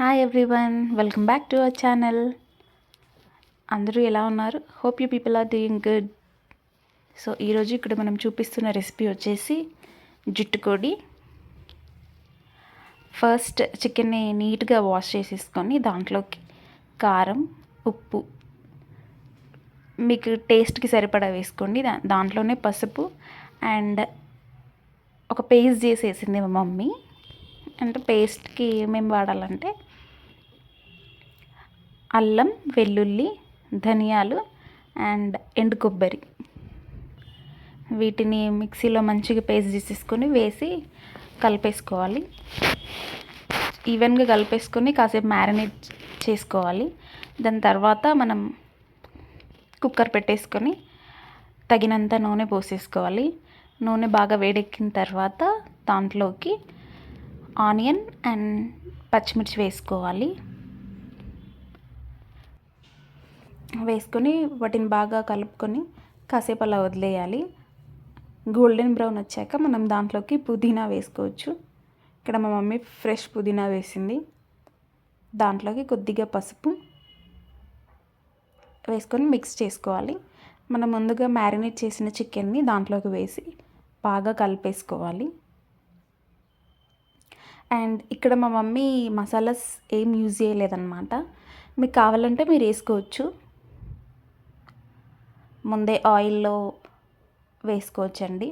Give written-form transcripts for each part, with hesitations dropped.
Hi everyone, welcome back to our channel. అందరూ ఎలా ఉన్నారు? Hope you people are doing good. So ఈరోజు ఇక్కడ మనం చూపిస్తున్న రెసిపీ వచ్చేసి జుట్టుకోడి. ఫస్ట్ చికెన్ని నీట్గా వాష్ చేసేసుకొని దాంట్లోకి కారం, ఉప్పు మీకు టేస్ట్కి సరిపడా వేసుకోండి. దాంట్లోనే పసుపు అండ్ ఒక పేస్ట్ చేసేసింది మా మమ్మీ. అంటే పేస్ట్కి ఏమేమి వాడాలంటే అల్లం, వెల్లుల్లి, ధనియాలు అండ్ ఎండు కొబ్బరి, వీటిని మిక్సీలో మంచిగా పేస్ట్ చేసేసుకొని వేసి కలిపేసుకోవాలి. ఈవెన్గా కలిపేసుకొని కాసేపు మ్యారినేట్ చేసుకోవాలి. దాని తర్వాత మనం కుక్కర్ పెట్టేసుకొని తగినంత నూనె పోసేసుకోవాలి. నూనె బాగా వేడెక్కిన తర్వాత దాంట్లోకి ఆనియన్ అండ్ పచ్చిమిర్చి వేసుకొని వాటిని బాగా కలుపుకొని కాసేపు అలా వదిలేయాలి. గోల్డెన్ బ్రౌన్ వచ్చాక మనం దాంట్లోకి పుదీనా వేసుకోవచ్చు. ఇక్కడ మా మమ్మీ ఫ్రెష్ పుదీనా వేసింది. దాంట్లోకి కొద్దిగా పసుపు వేసుకొని మిక్స్ చేసుకోవాలి. మనం ముందుగా మ్యారినేట్ చేసిన చికెన్ని దాంట్లోకి వేసి బాగా కలిపేసుకోవాలి. అండ్ ఇక్కడ మా మమ్మీ మసాలాస్ ఏం యూజ్ చేయలేదన్నమాట. మీకు కావాలంటే మీరు వేసుకోవచ్చు, ముందే ఆయిల్లో వేసుకోవచ్చండి.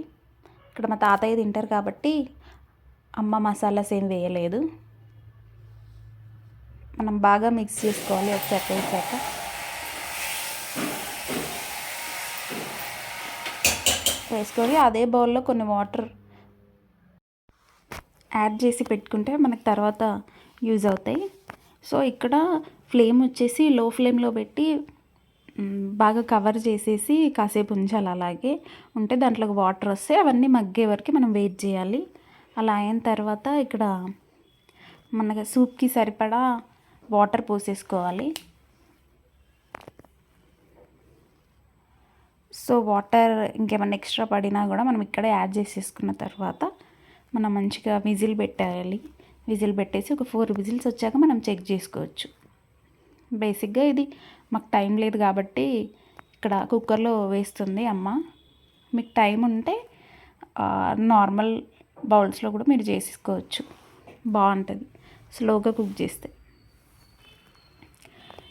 ఇక్కడ మా తాతయ్య తింటారు కాబట్టి అమ్మ మసాలాస్ ఏం వేయలేదు. మనం బాగా మిక్స్ చేసుకోవాలి. ఒకసారి వేసాక వేసుకొని అదే బౌల్లో కొన్ని వాటర్ యాడ్ చేసి పెట్టుకుంటే మనకు తర్వాత యూజ్ అవుతాయి. సో ఇక్కడ ఫ్లేమ్ వచ్చేసి లో ఫ్లేమ్లో పెట్టి బాగా కవర్ చేసేసి కాసేపు ఉంచాలి. అలాగే ఉంటే దాంట్లోకి వాటర్ వస్తే అవన్నీ మగ్గే వరకు మనం వెయిట్ చేయాలి. అలా అయిన తర్వాత ఇక్కడ మనకి సూప్కి సరిపడా వాటర్ పోసేసుకోవాలి. సో వాటర్ ఇంకేమైనా ఎక్స్ట్రా పడినా కూడా మనం ఇక్కడే యాడ్ చేసేసుకున్న తర్వాత మనం మంచిగా విజిల్ పెట్టేయాలి. విజిల్ పెట్టేసి ఒక 4 విజిల్స్ వచ్చాక మనం చెక్ చేసుకోవచ్చు. బేసిక్గా ఇది మాకు టైం లేదు కాబట్టి ఇక్కడ కుక్కర్లో వేస్తుంది అమ్మ. మీకు టైం ఉంటే నార్మల్ బౌల్స్లో కూడా మీరు చేసుకోవచ్చు, బాగుంటుంది స్లోగా కుక్ చేస్తే.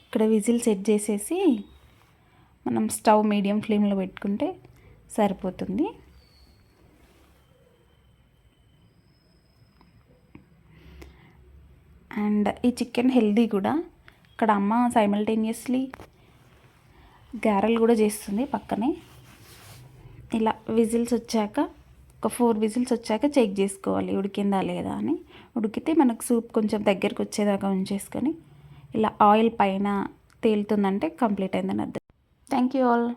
ఇక్కడ విజిల్ సెట్ చేసేసి మనం స్టవ్ మీడియం ఫ్లేమ్లో పెట్టుకుంటే సరిపోతుంది. అండ్ ఈ చికెన్ హెల్దీ కూడా. ఇక్కడ అమ్మ సైమల్టేనియస్లీ గారెలు కూడా చేస్తుంది పక్కనే. ఇలా విజిల్స్ వచ్చాక ఒక 4 విజిల్స్ వచ్చాక చెక్ చేసుకోవాలి ఉడికిందా లేదా అని. ఉడికితే మనకు సూప్ కొంచెం దగ్గరికి వచ్చేదాకా ఉంచేసుకొని ఇలా ఆయిల్ పైన తేలుతుందంటే కంప్లీట్ అయిందని అర్థం. Thank you all.